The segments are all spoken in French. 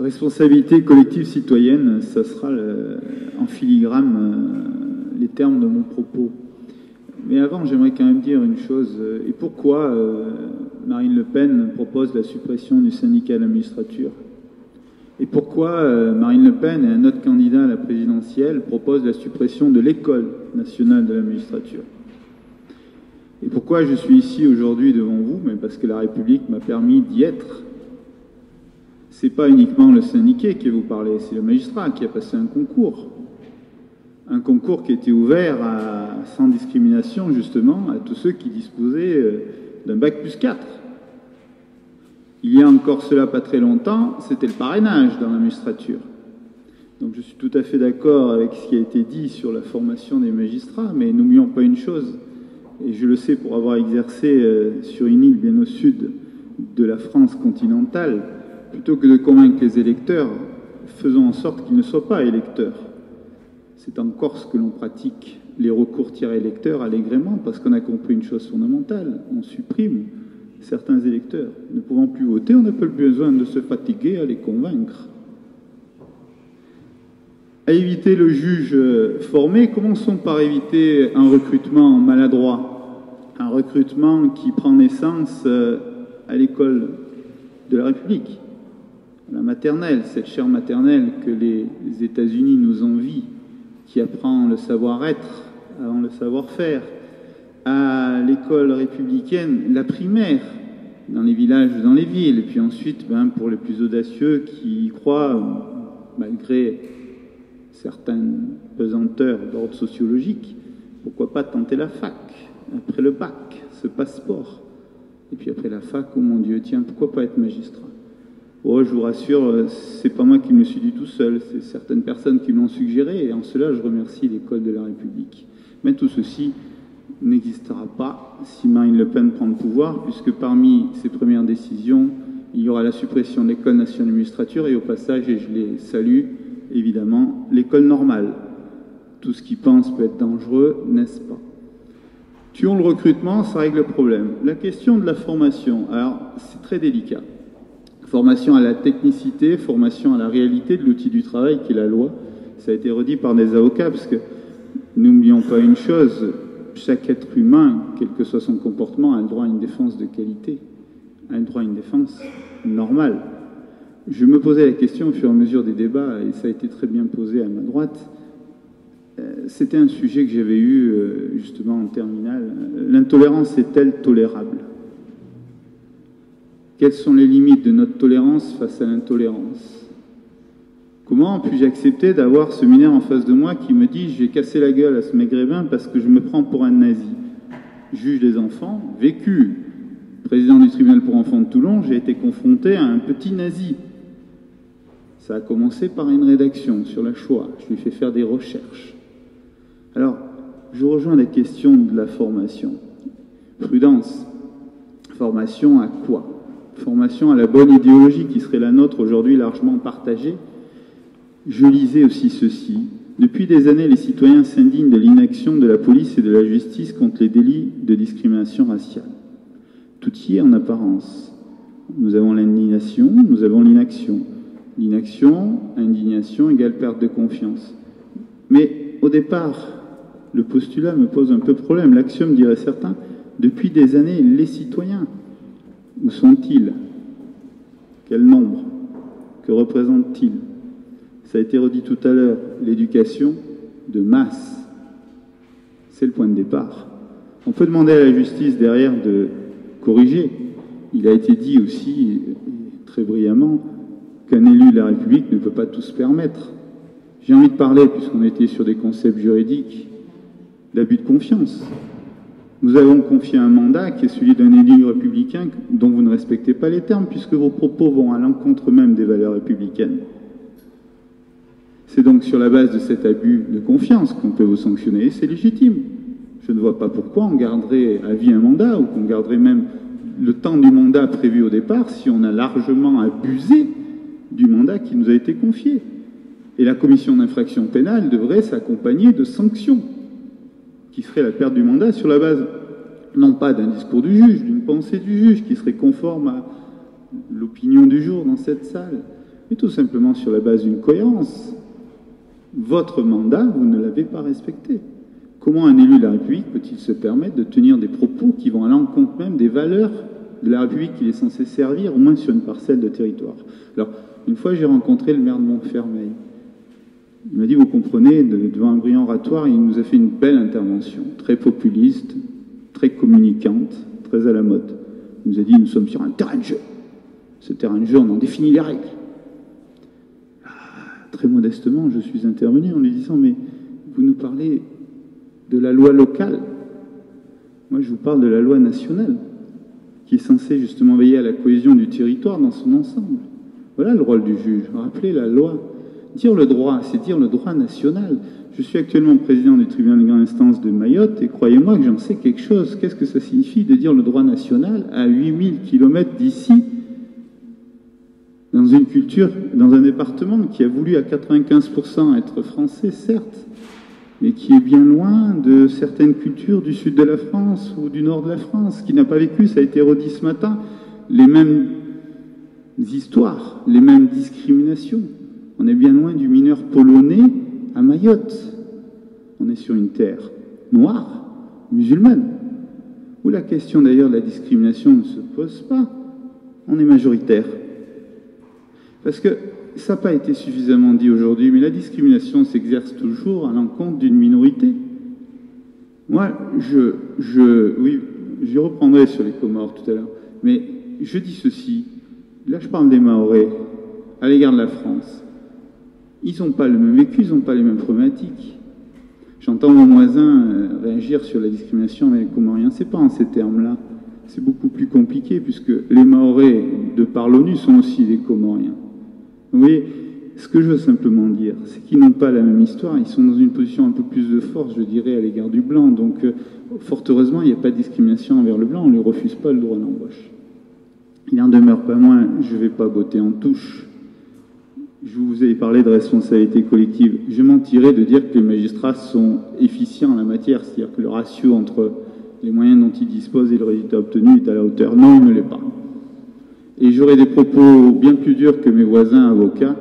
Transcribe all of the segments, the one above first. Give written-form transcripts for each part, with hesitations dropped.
Responsabilité collective citoyenne, ça sera en filigrane les termes de mon propos. Mais avant, j'aimerais quand même dire une chose. Et pourquoi Marine Le Pen propose la suppression du syndicat de la magistrature? Et pourquoi Marine Le Pen et un autre candidat à la présidentielle proposent la suppression de l'École nationale de la magistrature? Et pourquoi je suis ici aujourd'hui devant vous? Mais parce que la République m'a permis d'y être. C'est pas uniquement le syndiqué qui vous parlait, c'est le magistrat qui a passé un concours. Un concours qui était ouvert sans discrimination, justement, à tous ceux qui disposaient d'un bac plus 4. Il y a encore cela pas très longtemps, c'était le parrainage dans la magistrature. Donc je suis tout à fait d'accord avec ce qui a été dit sur la formation des magistrats, mais n'oublions pas une chose, et je le sais pour avoir exercé sur une île bien au sud de la France continentale, plutôt que de convaincre les électeurs, faisons en sorte qu'ils ne soient pas électeurs. C'est en Corse que l'on pratique les recours tiers-électeurs allègrement parce qu'on a compris une chose fondamentale. On supprime certains électeurs. Ne pouvant plus voter, on n'a pas besoin de se fatiguer à les convaincre. À éviter le juge formé, commençons par éviter un recrutement maladroit, un recrutement qui prend naissance à l'école de la République. La maternelle, cette chaire maternelle que les États-Unis nous envient, qui apprend le savoir-être avant le savoir-faire, à l'école républicaine, la primaire, dans les villages, dans les villes, et puis ensuite, pour les plus audacieux qui y croient, malgré certaines pesanteurs d'ordre sociologique, pourquoi pas tenter la fac, après le bac, ce passeport. Et puis après la fac, oh mon Dieu, tiens, pourquoi pas être magistrat? Oh, je vous rassure, c'est pas moi qui me le suis dit tout seul, c'est certaines personnes qui me l'ont suggéré, et en cela, je remercie l'École de la République. Mais tout ceci n'existera pas si Marine Le Pen prend le pouvoir, puisque parmi ses premières décisions, il y aura la suppression de l'École nationale de magistrature, et au passage, et je les salue, évidemment, l'école normale. Tout ce qui pense peut être dangereux, n'est-ce pas? Tuons le recrutement, ça règle le problème. La question de la formation, alors, c'est très délicat. Formation à la technicité, formation à la réalité de l'outil du travail qui est la loi. Ça a été redit par des avocats, parce que n'oublions pas une chose, chaque être humain, quel que soit son comportement, a le droit à une défense de qualité, a le droit à une défense normale. Je me posais la question au fur et à mesure des débats, et ça a été très bien posé à ma droite. C'était un sujet que j'avais eu justement en terminale. L'intolérance est-elle tolérable ? Quelles sont les limites de notre tolérance face à l'intolérance? Comment puis-je accepter d'avoir ce mineur en face de moi qui me dit « je vais casser la gueule à ce maghrébin parce que je me prends pour un nazi ». Juge des enfants, vécu, président du tribunal pour enfants de Toulon, j'ai été confronté à un petit nazi. Ça a commencé par une rédaction sur la Shoah. Je lui ai fait faire des recherches. Alors, je rejoins la question de la formation. Prudence. Formation à quoi? Formation à la bonne idéologie qui serait la nôtre aujourd'hui largement partagée. Je lisais aussi ceci. Depuis des années, les citoyens s'indignent de l'inaction de la police et de la justice contre les délits de discrimination raciale. Tout y est en apparence. Nous avons l'indignation, nous avons l'inaction. L'inaction, indignation égale perte de confiance. Mais au départ, le postulat me pose un peu problème. L'axiome, diraient certains, depuis des années, les citoyens, où sont-ils? Quel nombre? Que représentent-ils? Ça a été redit tout à l'heure, l'éducation de masse. C'est le point de départ. On peut demander à la justice derrière de corriger. Il a été dit aussi, très brillamment, qu'un élu de la République ne peut pas tout se permettre. J'ai envie de parler, puisqu'on était sur des concepts juridiques, d'abus de confiance. Nous avons confié un mandat qui est celui d'un élu républicain dont vous ne respectez pas les termes, puisque vos propos vont à l'encontre même des valeurs républicaines. C'est donc sur la base de cet abus de confiance qu'on peut vous sanctionner, et c'est légitime. Je ne vois pas pourquoi on garderait à vie un mandat, ou qu'on garderait même le temps du mandat prévu au départ, si on a largement abusé du mandat qui nous a été confié. Et la commission d'infraction pénale devrait s'accompagner de sanctions, qui serait la perte du mandat sur la base, non pas d'un discours du juge, d'une pensée du juge, qui serait conforme à l'opinion du jour dans cette salle, mais tout simplement sur la base d'une cohérence. Votre mandat, vous ne l'avez pas respecté. Comment un élu de la République peut-il se permettre de tenir des propos qui vont à l'encontre même des valeurs de la République qu'il est censé servir, au moins sur une parcelle de territoire? Alors, une fois, j'ai rencontré le maire de Montfermeil. Il m'a dit, vous comprenez, devant un brillant oratoire, il nous a fait une belle intervention, très populiste, très communicante, très à la mode. Il nous a dit, nous sommes sur un terrain de jeu. Ce terrain de jeu, on en définit les règles. Très modestement, je suis intervenu en lui disant, mais vous nous parlez de la loi locale. Moi, je vous parle de la loi nationale, qui est censée justement veiller à la cohésion du territoire dans son ensemble. Voilà le rôle du juge. Rappelez la loi. Dire le droit, c'est dire le droit national. Je suis actuellement président du tribunal de grande instance de Mayotte, et croyez-moi que j'en sais quelque chose. Qu'est-ce que ça signifie de dire le droit national à 8000 km d'ici, dans une culture, dans un département qui a voulu à 95% être français, certes, mais qui est bien loin de certaines cultures du sud de la France ou du nord de la France, qui n'a pas vécu, ça a été redit ce matin, les mêmes histoires, les mêmes discriminations. On est bien loin du mineur polonais à Mayotte. On est sur une terre noire, musulmane, où la question d'ailleurs de la discrimination ne se pose pas. On est majoritaire. Parce que ça n'a pas été suffisamment dit aujourd'hui, mais la discrimination s'exerce toujours à l'encontre d'une minorité. Moi, oui, je reprendrai sur les Comores tout à l'heure, mais je dis ceci, là je parle des Mahorais, à l'égard de la France. Ils n'ont pas le même vécu, ils n'ont pas les mêmes problématiques. J'entends mon voisin réagir sur la discrimination avec les Comoriens. Ce n'est pas en ces termes-là. C'est beaucoup plus compliqué, puisque les Mahorais, de par l'ONU, sont aussi des Comoriens. Vous voyez, ce que je veux simplement dire, c'est qu'ils n'ont pas la même histoire. Ils sont dans une position un peu plus de force, je dirais, à l'égard du blanc. Donc, fort heureusement, il n'y a pas de discrimination envers le blanc. On ne lui refuse pas le droit d'embauche. Il n'en demeure pas moins, je ne vais pas botter en touche. Je vous ai parlé de responsabilité collective. Je mentirais de dire que les magistrats sont efficients en la matière, c'est-à-dire que le ratio entre les moyens dont ils disposent et le résultat obtenu est à la hauteur. Non, il ne l'est pas. Et j'aurais des propos bien plus durs que mes voisins avocats.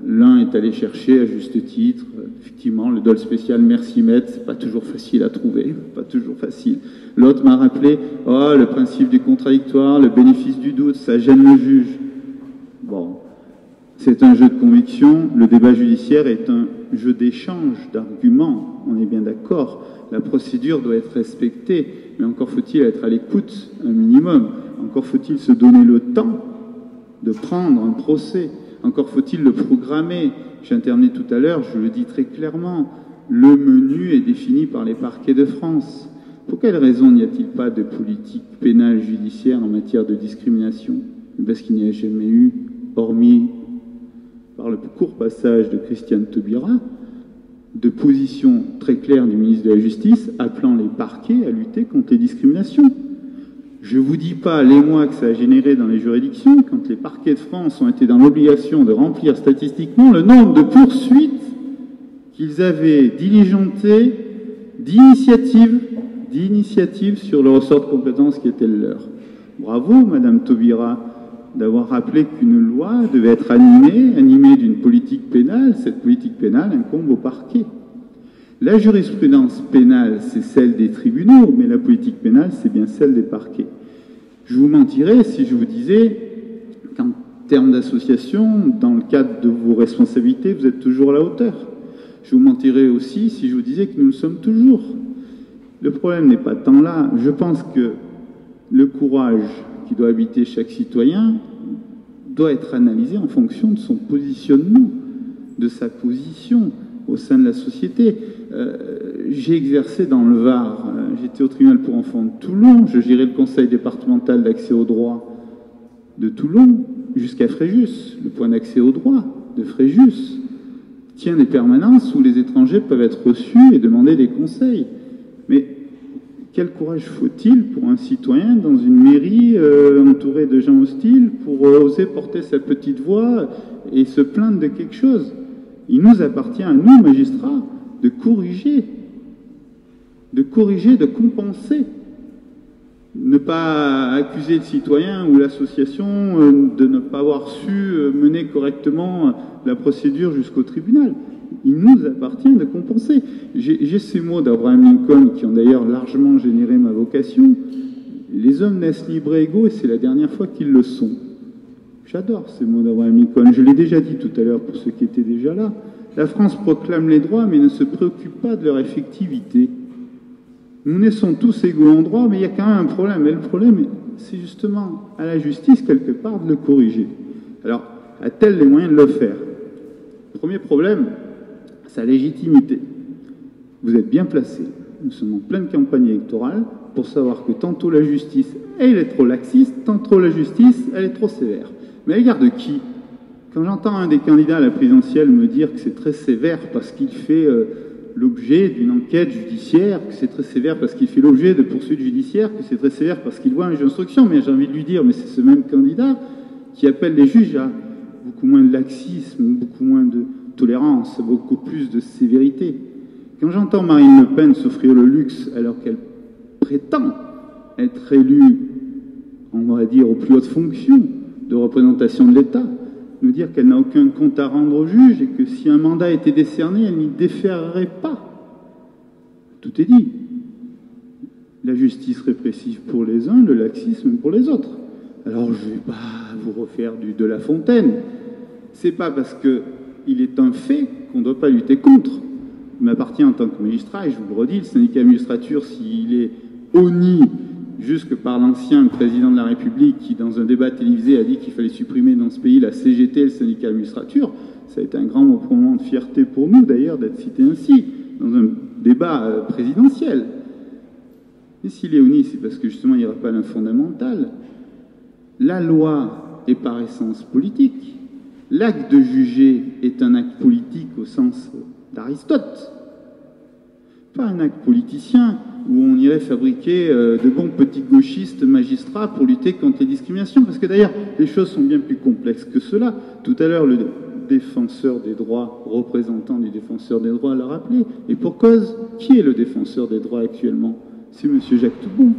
L'un est allé chercher, à juste titre, effectivement, le dol spécial merci maître, c'est pas toujours facile à trouver, pas toujours facile. L'autre m'a rappelé, oh, le principe du contradictoire, le bénéfice du doute, ça gêne le juge. Bon, c'est un jeu de conviction, le débat judiciaire est un jeu d'échange, d'arguments, on est bien d'accord. La procédure doit être respectée, mais encore faut-il être à l'écoute, un minimum. Encore faut-il se donner le temps de prendre un procès. Encore faut-il le programmer. J'intervenais tout à l'heure, je le dis très clairement, le menu est défini par les parquets de France. Pour quelle raison n'y a-t-il pas de politique pénale judiciaire en matière de discrimination? Parce qu'il n'y a jamais eu, hormis par le court passage de Christiane Taubira, de position très claire du ministre de la Justice appelant les parquets à lutter contre les discriminations. Je ne vous dis pas l'émoi que ça a généré dans les juridictions quand les parquets de France ont été dans l'obligation de remplir statistiquement le nombre de poursuites qu'ils avaient diligentées d'initiatives sur le ressort de compétences qui était le leur. Bravo, Madame Taubira, d'avoir rappelé qu'une loi devait être animée d'une politique pénale. Cette politique pénale incombe au parquet. La jurisprudence pénale, c'est celle des tribunaux, mais la politique pénale, c'est bien celle des parquets. Je vous mentirais si je vous disais qu'en termes d'association, dans le cadre de vos responsabilités, vous êtes toujours à la hauteur. Je vous mentirais aussi si je vous disais que nous le sommes toujours. Le problème n'est pas tant là. Je pense que le courage qui doit habiter chaque citoyen doit être analysé en fonction de son positionnement, de sa position au sein de la société. J'ai exercé dans le Var, j'étais au tribunal pour enfants de Toulon, je gérais le conseil départemental d'accès au droit de Toulon jusqu'à Fréjus. Le point d'accès au droit de Fréjus tient des permanences où les étrangers peuvent être reçus et demander des conseils. Mais quel courage faut-il pour un citoyen dans une mairie entourée de gens hostiles pour oser porter sa petite voix et se plaindre de quelque chose? Il nous appartient à nous, magistrats, de corriger, de compenser. ne pas accuser le citoyen ou l'association de ne pas avoir su mener correctement la procédure jusqu'au tribunal. Il nous appartient de compenser. J'ai ces mots d'Abraham Lincoln qui ont d'ailleurs largement généré ma vocation. Les hommes naissent libres et égaux et c'est la dernière fois qu'ils le sont. J'adore ces mots d'Abraham Lincoln. Je l'ai déjà dit tout à l'heure pour ceux qui étaient déjà là. La France proclame les droits mais ne se préoccupe pas de leur effectivité. Nous naissons tous égaux en droit, mais il y a quand même un problème. Et le problème, c'est justement à la justice, quelque part, de le corriger. Alors, a-t-elle les moyens de le faire? Premier problème, sa légitimité. Vous êtes bien placé. Nous sommes en pleine campagne électorale pour savoir que tantôt la justice, elle est trop laxiste, tantôt la justice, elle est trop sévère. Mais à l'égard de qui? Quand j'entends un des candidats à la présidentielle me dire que c'est très sévère parce qu'il fait l'objet d'une enquête judiciaire, que c'est très sévère parce qu'il fait l'objet de poursuites judiciaires, que c'est très sévère parce qu'il voit un juge d'instruction, mais j'ai envie de lui dire, mais c'est ce même candidat qui appelle les juges à beaucoup moins de laxisme, beaucoup moins de tolérance, beaucoup plus de sévérité. Quand j'entends Marine Le Pen s'offrir le luxe alors qu'elle prétend être élue, on va dire, aux plus hautes fonctions de représentation de l'État, nous dire qu'elle n'a aucun compte à rendre au juge et que si un mandat était décerné, elle n'y déférerait pas. Tout est dit. La justice répressive pour les uns, le laxisme pour les autres. Alors je ne vais pas vous refaire du de La Fontaine. C'est pas parce qu'il est un fait qu'on ne doit pas lutter contre. Il m'appartient en tant que magistrat, et je vous le redis, le syndicat de magistrature, s'il est honni jusque par l'ancien président de la République qui, dans un débat télévisé, a dit qu'il fallait supprimer dans ce pays la CGT, le syndicat de magistrature, ça a été un grand moment de fierté pour nous, d'ailleurs, d'être cité ainsi, dans un débat présidentiel. Et s'il est honni, c'est parce que, justement, il n'y rappelle un fondamental. La loi est par essence politique. L'acte de juger est un acte politique au sens d'Aristote. Pas un acte politicien où on irait fabriquer de bons petits gauchistes magistrats pour lutter contre les discriminations. Parce que d'ailleurs, les choses sont bien plus complexes que cela. Tout à l'heure, le défenseur des droits, représentant du défenseur des droits, l'a rappelé. Et pour cause, qui est le défenseur des droits actuellement? C'est M. Jacques Toubon.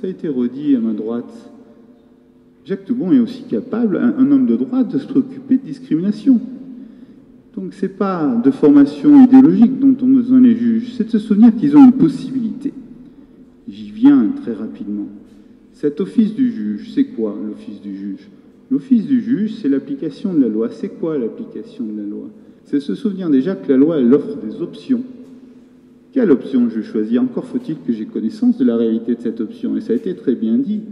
Ça a été redit à ma droite. Jacques Toubon est aussi capable, un homme de droite, de se préoccuper de discrimination. Donc ce n'est pas de formation idéologique dont ont besoin les juges, c'est de se souvenir qu'ils ont une possibilité. J'y viens très rapidement. Cet office du juge, c'est quoi l'office du juge? L'office du juge, c'est l'application de la loi. C'est quoi l'application de la loi? C'est se souvenir déjà que la loi, elle offre des options. Quelle option je choisis? Encore faut-il que j'ai connaissance de la réalité de cette option. Et ça a été très bien dit.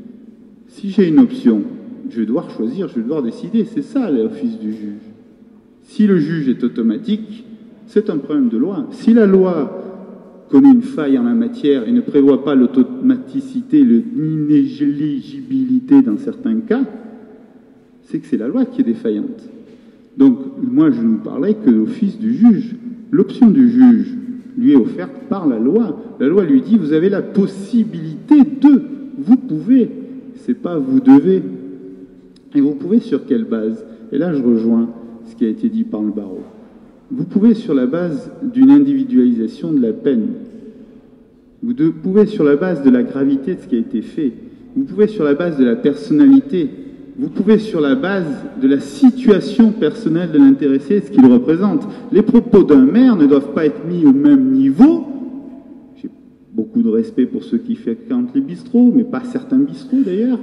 Si j'ai une option, je vais devoir choisir, je vais devoir décider. C'est ça l'office du juge. Si le juge est automatique, c'est un problème de loi. Si la loi connaît une faille en la matière et ne prévoit pas l'automaticité, l'inéligibilité dans certains cas, c'est que c'est la loi qui est défaillante. Donc, moi, je ne parlais que de l'office du juge. L'option du juge lui est offerte par la loi. La loi lui dit, vous avez la possibilité de, vous pouvez, c'est pas vous devez. Et vous pouvez sur quelle base? Et là, je rejoins ce qui a été dit par le barreau. Vous pouvez sur la base d'une individualisation de la peine. Vous pouvez sur la base de la gravité de ce qui a été fait. Vous pouvez sur la base de la personnalité. Vous pouvez sur la base de la situation personnelle de l'intéressé, ce qu'il représente. Les propos d'un maire ne doivent pas être mis au même niveau. J'ai beaucoup de respect pour ceux qui fréquentent les bistrots, mais pas certains bistrots d'ailleurs.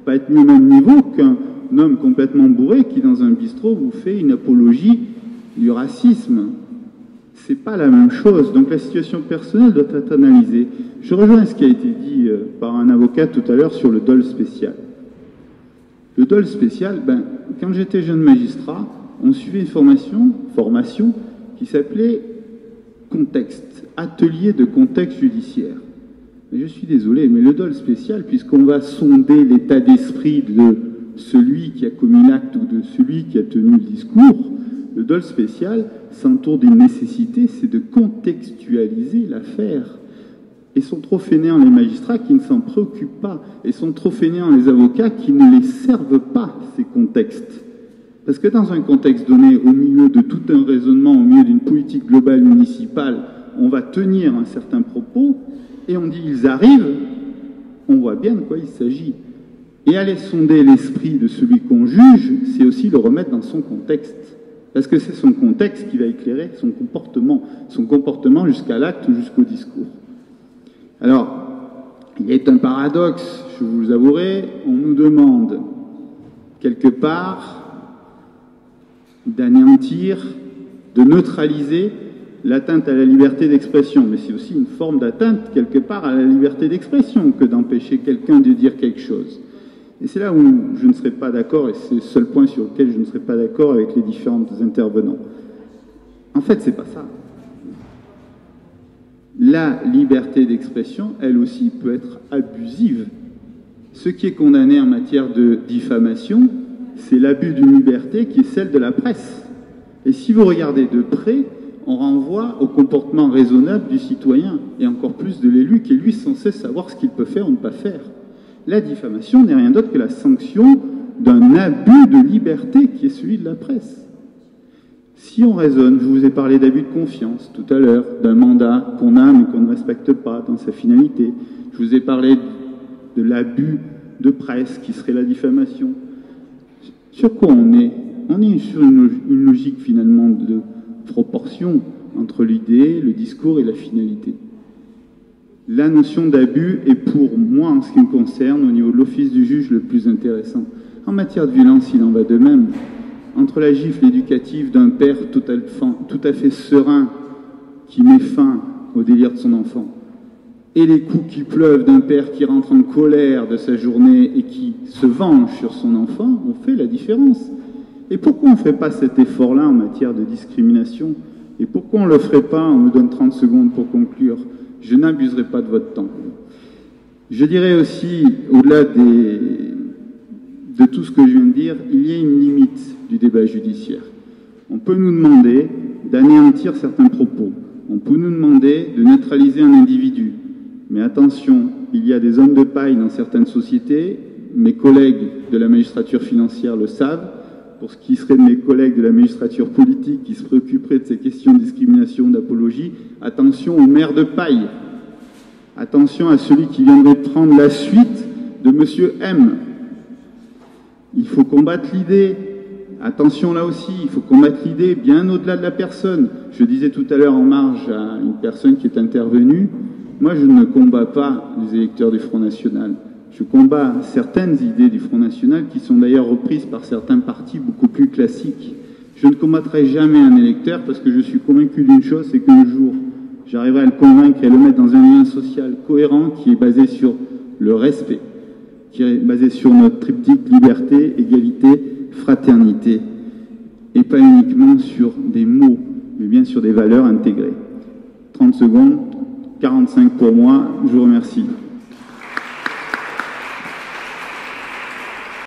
Pas être mis au même niveau qu'un homme complètement bourré qui, dans un bistrot, vous fait une apologie du racisme. C'est pas la même chose. Donc la situation personnelle doit être analysée. Je rejoins ce qui a été dit par un avocat tout à l'heure sur le dol spécial. Le dol spécial, quand j'étais jeune magistrat, on suivait une formation qui s'appelait contexte, atelier de contexte judiciaire. Mais je suis désolé, mais le dol spécial, puisqu'on va sonder l'état d'esprit de celui qui a commis l'acte ou de celui qui a tenu le discours, le dol spécial s'entoure d'une nécessité, c'est de contextualiser l'affaire. Et sont trop fainéants les magistrats qui ne s'en préoccupent pas. Et sont trop fainéants les avocats qui ne les servent pas, ces contextes. Parce que dans un contexte donné, au milieu de tout un raisonnement, au milieu d'une politique globale municipale, on va tenir un certain propos, et on dit ils arrivent, on voit bien de quoi il s'agit. Et aller sonder l'esprit de celui qu'on juge, c'est aussi le remettre dans son contexte. Parce que c'est son contexte qui va éclairer son comportement jusqu'à l'acte ou jusqu'au discours. Alors, il est un paradoxe, je vous avouerai, on nous demande quelque part d'anéantir, de neutraliser l'atteinte à la liberté d'expression. Mais c'est aussi une forme d'atteinte quelque part à la liberté d'expression que d'empêcher quelqu'un de dire quelque chose. Et c'est là où je ne serai pas d'accord, et c'est le seul point sur lequel je ne serai pas d'accord avec les différents intervenants. En fait, c'est pas ça. La liberté d'expression, elle aussi, peut être abusive. Ce qui est condamné en matière de diffamation, c'est l'abus d'une liberté qui est celle de la presse. Et si vous regardez de près, on renvoie au comportement raisonnable du citoyen, et encore plus de l'élu, qui est lui censé savoir ce qu'il peut faire ou ne pas faire. La diffamation n'est rien d'autre que la sanction d'un abus de liberté qui est celui de la presse. Si on raisonne, je vous ai parlé d'abus de confiance tout à l'heure, d'un mandat qu'on a mais qu'on ne respecte pas dans sa finalité. Je vous ai parlé de l'abus de presse qui serait la diffamation. Sur quoi on est? On est sur une logique finalement de proportion entre l'idée, le discours et la finalité. La notion d'abus est pour moi, en ce qui me concerne, au niveau de l'office du juge, le plus intéressant. En matière de violence, il en va de même. Entre la gifle éducative d'un père tout à fait serein qui met fin au délire de son enfant et les coups qui pleuvent d'un père qui rentre en colère de sa journée et qui se venge sur son enfant, on fait la différence. Et pourquoi on ne ferait pas cet effort-là en matière de discrimination? Et pourquoi on ne le ferait pas? On me donne 30 secondes pour conclure. Je n'abuserai pas de votre temps. Je dirais aussi, au-delà de tout ce que je viens de dire, il y a une limite du débat judiciaire. On peut nous demander d'anéantir certains propos. On peut nous demander de neutraliser un individu. Mais attention, il y a des hommes de paille dans certaines sociétés. Mes collègues de la magistrature financière le savent. Pour ce qui serait de mes collègues de la magistrature politique qui se préoccuperaient de ces questions de discrimination, d'apologie, attention aux maires de paille. Attention à celui qui viendrait prendre la suite de Monsieur M. Il faut combattre l'idée. Attention là aussi, il faut combattre l'idée bien au-delà de la personne. Je disais tout à l'heure en marge à une personne qui est intervenue, moi je ne combats pas les électeurs du Front National. Je combats certaines idées du Front National qui sont d'ailleurs reprises par certains partis beaucoup plus classiques. Je ne combattrai jamais un électeur parce que je suis convaincu d'une chose, c'est qu'un jour, j'arriverai à le convaincre et à le mettre dans un lien social cohérent qui est basé sur le respect, qui est basé sur notre triptyque liberté, égalité, fraternité, et pas uniquement sur des mots, mais bien sur des valeurs intégrées. 30 secondes, 45 pour moi, je vous remercie.